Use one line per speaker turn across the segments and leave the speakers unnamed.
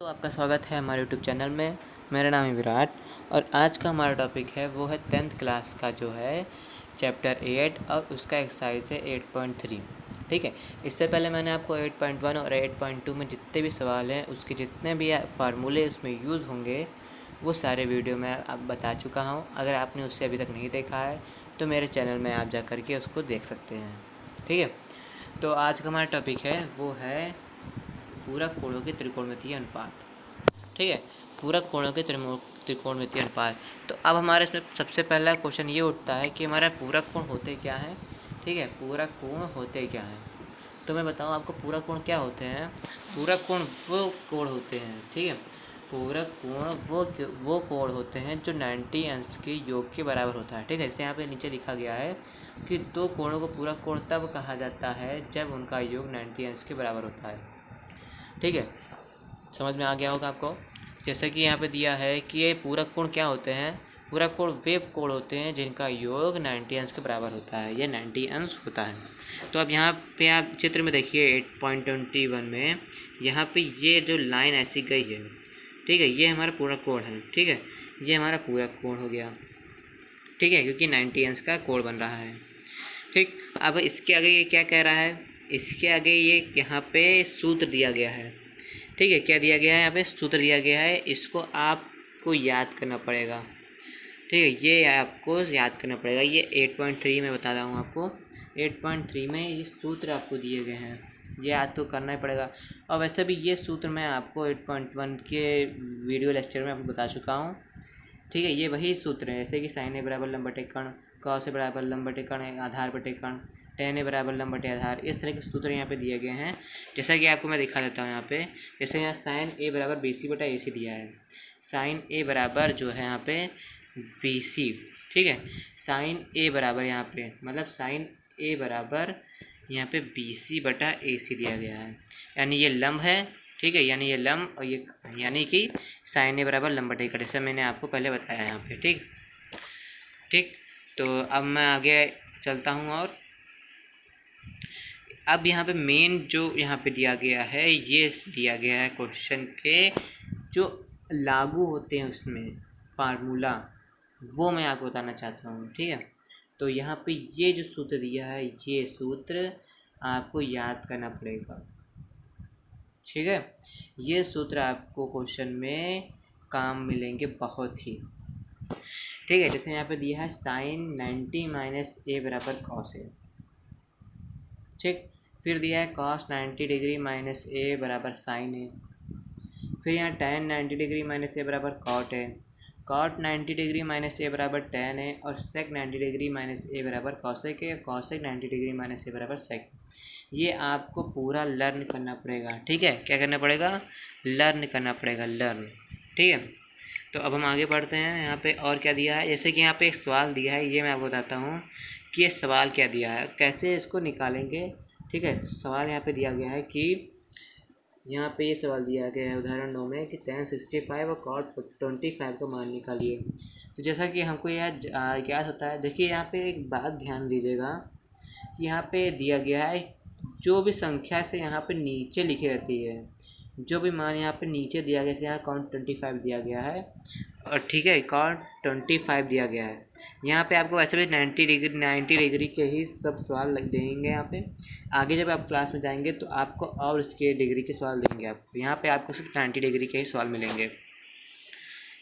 तो आपका स्वागत है हमारे यूट्यूब चैनल में। मेरा नाम है विराट और आज का हमारा टॉपिक है वो है 10th क्लास का जो है चैप्टर 8 और उसका एक्सरसाइज है 8.3। ठीक है, इससे पहले मैंने आपको 8.1 और 8.2 में जितने भी सवाल हैं उसके जितने भी फार्मूले उसमें यूज़ होंगे वो सारे वीडियो में आप बता चुका हूँ। अगर आपने उससे अभी तक नहीं देखा है तो मेरे चैनल में आप जा कर के उसको देख सकते हैं। ठीक है, तो आज का हमारा टॉपिक है वो है पूरक कोणों के त्रिकोणमितीय अनुपात। ठीक है, पूरक कोणों के त्रिकोणमितीय अनुपात। तो अब हमारे इसमें सबसे पहला क्वेश्चन ये उठता है कि हमारा पूरक कोण होते क्या हैं। ठीक है, पूरक कोण होते क्या हैं। तो मैं बताऊं आपको पूरक कोण क्या होते हैं। पूरक कोण वो कोण होते हैं, ठीक है, पूरक कोण वो कोण होते हैं जो 90 अंश के योग के बराबर होता है। ठीक है, जैसे यहाँ पे नीचे लिखा गया है कि दो कोणों को पूरक कोण तब कहा जाता है जब उनका योग 90 अंश के बराबर होता है। ठीक है, समझ में आ गया होगा आपको। जैसे कि यहाँ पे दिया है कि ये पूरक कोण क्या होते हैं। पूरक कोण वे कोण होते हैं जिनका योग 90 अंश के बराबर होता है, यह 90 अंश होता है। तो अब यहाँ पे आप चित्र में देखिए 8.21 में यहाँ पे ये जो लाइन ऐसी गई है, ठीक है, ये हमारा पूरक कोण है। ठीक है, ये हमारा पूरक कोण हो गया। ठीक है, क्योंकि 90 अंश का कोण बन रहा है। ठीक, अब इसके आगे ये क्या कह रहा है, इसके आगे ये यहाँ पे सूत्र दिया गया है। ठीक है, क्या दिया गया है, यहाँ पे सूत्र दिया गया है, इसको आपको याद करना पड़ेगा। ठीक है, ये आपको याद करना पड़ेगा। ये 8.3 में बता रहा हूँ आपको। 8.3 में ये सूत्र आपको दिए गए हैं, ये याद तो करना ही पड़ेगा। और वैसे भी ये सूत्र मैं आपको 8.1 के वीडियो लेक्चर में आपको बता चुका हूँ। ठीक है, ये वही सूत्र है, जैसे कि साइन ए बराबर लंब बटे कर्ण, कॉस ए बराबर लंब बटे कर्ण आधार बटे कर्ण, टेन ए बराबर लंब बटे आधार, इस तरह के सूत्र यहाँ पे दिए गए हैं। जैसा कि आपको मैं दिखा देता हूँ यहाँ पे। जैसे यहाँ साइन ए बराबर बी सी बटा ए सी दिया है। साइन ए बराबर जो है यहाँ पे बी सी। ठीक है, साइन ए बराबर यहाँ पे मतलब साइन ए बराबर यहाँ पे बी सी बटा ए सी दिया गया है, यानी ये लंब है। ठीक है, यानी ये लंब और ये यानी कि साइन ए बराबर लंब बटे कट, जैसा मैंने आपको पहले बताया यहाँ पे। ठीक ठीक, तो अब मैं आगे चलता हूँ। और अब यहाँ पे मेन जो यहाँ पे दिया गया है, ये दिया गया है क्वेश्चन के जो लागू होते हैं उसमें फार्मूला, वो मैं आपको बताना चाहता हूँ। ठीक है, तो यहाँ पे ये जो सूत्र दिया है, ये सूत्र आपको याद करना पड़ेगा। ठीक है, ये सूत्र आपको क्वेश्चन में काम मिलेंगे बहुत ही। ठीक है, जैसे यहाँ पे दिया है साइन 90 माइनस ए बराबर कॉस ए। ठीक, फिर दिया है कॉस 90 डिग्री माइनस ए बराबर साइन ए। फिर यहाँ टेन 90 डिग्री माइनस ए बराबर कॉट है, कॉट 90 डिग्री माइनस ए बराबर टेन है, और सेक 90 डिग्री माइनस ए बराबर कॉसेक है, कॉसेक 90 डिग्री माइनस ए बराबर सेक। ये आपको पूरा लर्न करना पड़ेगा। ठीक है, क्या करना पड़ेगा, लर्न करना पड़ेगा, लर्न। ठीक है, तो अब हम आगे बढ़ते हैं। यहाँ पे और क्या दिया है, जैसे कि यहाँ पे एक सवाल दिया है, ये मैं आपको बताता हूँ कि ये सवाल क्या दिया है, कैसे इसको निकालेंगे। ठीक है, सवाल यहाँ पे दिया गया है कि यहाँ पे ये सवाल दिया गया है उदाहरण 9 में कि tan 65 और cot 25 का मान निकालिए। तो जैसा कि हमको यह ज्ञात होता है, देखिए यहाँ पे एक बात ध्यान दीजिएगा कि यहाँ पे दिया गया है जो भी संख्या से यहाँ पे नीचे लिखी रहती है, जो भी मान यहाँ पे नीचे दिया गया है, यहाँ cot 25 दिया गया है, और ठीक है cot 25 दिया गया है। यहाँ पे आपको वैसे भी 90 डिग्री के ही सब सवाल लग देंगे। यहाँ पे आगे जब आप क्लास में जाएंगे तो आपको और इसके डिग्री के सवाल देंगे आपको। यहाँ पे आपको सिर्फ 90 डिग्री के ही सवाल मिलेंगे।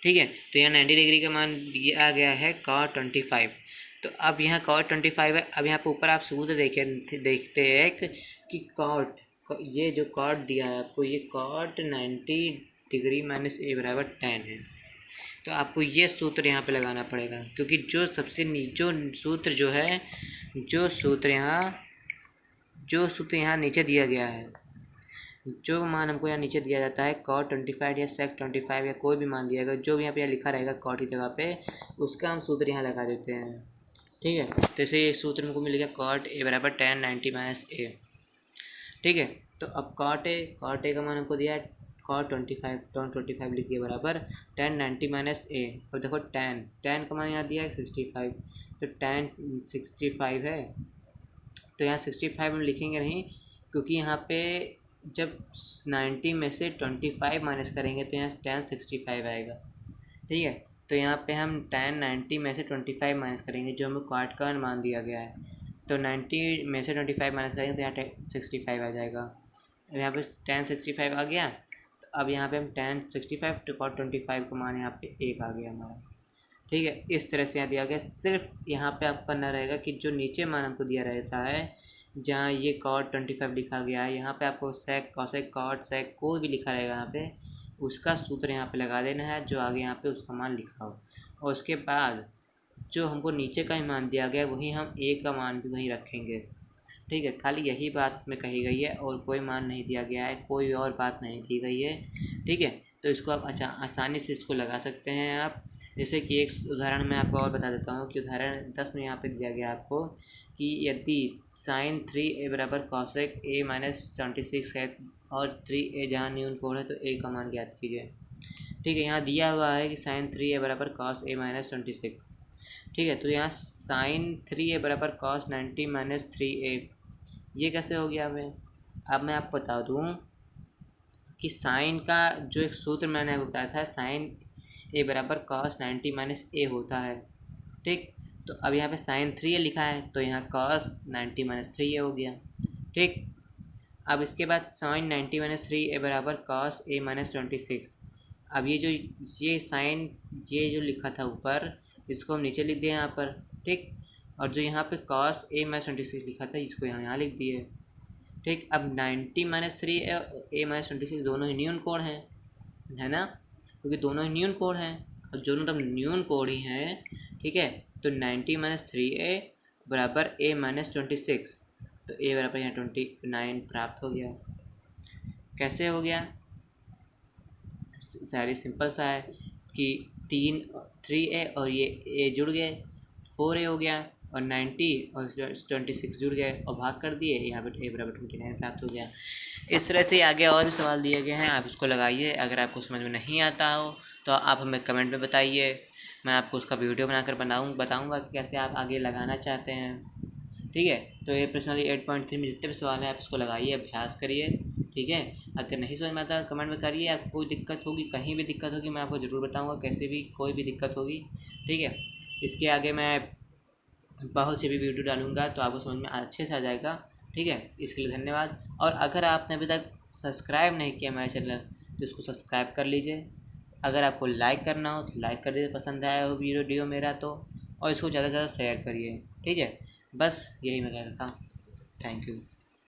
ठीक है, तो यहाँ 90 डिग्री का मान दिया गया है cot 25। तो अब यहाँ cot 25 है। अब यहाँ पे ऊपर आप सूत्र देखते हैं कि cot, ये जो cot दिया है आपको, ये cot 90 डिग्री माइनस ए बराबर 10 है। तो आपको ये सूत्र यहाँ पे लगाना पड़ेगा, क्योंकि जो सबसे जो सूत्र जो है, जो सूत्र यहाँ नीचे दिया गया है, जो मान हमको यहाँ नीचे दिया जाता है cot 25 या sec 25 या कोई भी मान दिया गया, जो भी यहाँ पे लिखा रहेगा cot की जगह पे, उसका हम सूत्र यहाँ लगा देते हैं। ठीक है, तो इसे ये सूत्र हमको मिल गया cot a बराबर tan 90 माइनस ए। ठीक है, तो अब cot a का मान हमको दिया है cot 25 लिख दिया बराबर tan 90 माइनस ए। और देखो tan का मान यहाँ दिया है 65, तो tan 65 है। तो यहाँ 65 हम लिखेंगे नहीं, क्योंकि यहाँ पे जब 90 में से 25 माइनस करेंगे तो यहाँ tan 65 आएगा। ठीक है, तो यहाँ पे हम tan 90 में से 25 माइनस करेंगे, जो हमें क्वाड का मान दिया गया है। तो 90 में से 25 माइनस करेंगे तो यहाँ tan 65 आ जाएगा। अब यहाँ पे tan 65 आ गया। तो अब यहाँ पे हम tan 65 तो cot 25 का मान यहाँ पे 1 आ गया हमारा। ठीक है, इस तरह से यहाँ दिया गया। सिर्फ यहाँ पे आपको करना रहेगा कि जो नीचे मान हमको दिया रहता है, जहाँ ये cot 25 लिखा गया है, यहाँ पे आपको sec cosec cot sec कोई भी लिखा रहेगा यहाँ पे, उसका सूत्र यहाँ पे लगा देना है जो आगे यहाँ पे उसका मान लिखा हो। और उसके बाद जो हमको नीचे का ही मान दिया गया है वही हम a का मान भी वहीं रखेंगे। ठीक है, खाली यही बात इसमें कही गई है और कोई मान नहीं दिया गया है, कोई और बात नहीं दी गई है। ठीक है, तो इसको आप आसानी से इसको लगा सकते हैं आप। जैसे कि एक उदाहरण मैं आपको और बता देता हूँ कि उदाहरण 10 में यहाँ पे दिया गया आपको कि यदि sin 3a बराबर cosec a माइनस 76 है और 3a जहाँ न्यून कोण है तो a का मान ज्ञात कीजिए। ठीक है, यहाँ दिया हुआ है कि sin 3a बराबर cos a माइनस 26। ठीक है, तो यहाँ sin 3a बराबर cos 90 माइनस 3a, ये कैसे हो गया हमें? अब मैं आपको बता दूँ कि साइन का जो एक सूत्र मैंने आपको बताया था, साइन ए बराबर cos 90 माइनस ए होता है। ठीक, तो अब यहाँ पे साइन 3a लिखा है तो यहाँ cos 90 माइनस 3a हो गया। ठीक, अब इसके बाद साइन 90 माइनस 3a बराबर cos a माइनस 26। अब ये साइन ये जो लिखा था ऊपर, इसको हम नीचे लिख दिए यहाँ पर। ठीक, और जो यहाँ पे cos a माइनस 26 लिखा था इसको यहाँ लिख दिए। ठीक, अब 90 माइनस 3 ए माइनस 26 दोनों ही न्यून कोण हैं, है ना, क्योंकि दोनों ही न्यून कोण हैं और दोनों मतलब न्यून कोण ही हैं। ठीक है, तो 90 माइनस 3a बराबर a माइनस 26, तो a बराबर यहाँ 29 प्राप्त हो गया। कैसे हो गया? सारी सिंपल सा है कि 3a और ये a जुड़ गए, 4a हो गया और 90 और 26 जुड़ गए और भाग कर दिए, यहाँ पे a बराबर 29 प्राप्त हो गया। इस तरह से आगे और भी सवाल दिए गए हैं, आप इसको लगाइए। अगर आपको समझ में नहीं आता हो तो आप हमें कमेंट में बताइए, मैं आपको उसका वीडियो बनाकर बताऊँगा कि कैसे आप आगे लगाना चाहते हैं। ठीक है, तो ये पर्सनली 8.3 में जितने भी सवाल हैं आप इसको लगाइए, अभ्यास करिए। ठीक है, अगर नहीं समझ में आता कमेंट में करिए। आपको कोई दिक्कत होगी, कहीं भी दिक्कत होगी, मैं आपको ज़रूर बताऊंगा, कैसे भी कोई भी दिक्कत होगी। ठीक है, इसके आगे मैं बहुत सी भी वीडियो डालूंगा तो आपको समझ में अच्छे से आ जाएगा। ठीक है, इसके लिए धन्यवाद। और अगर आपने अभी तक सब्सक्राइब नहीं किया हमारे चैनल तो इसको सब्सक्राइब कर लीजिए। अगर आपको लाइक करना हो तो लाइक कर दीजिए, पसंद आया हो वीडियो मेरा तो, और इसको ज़्यादा से ज़्यादा शेयर करिए। ठीक है, बस यही मैं कह रहा था। Thank you.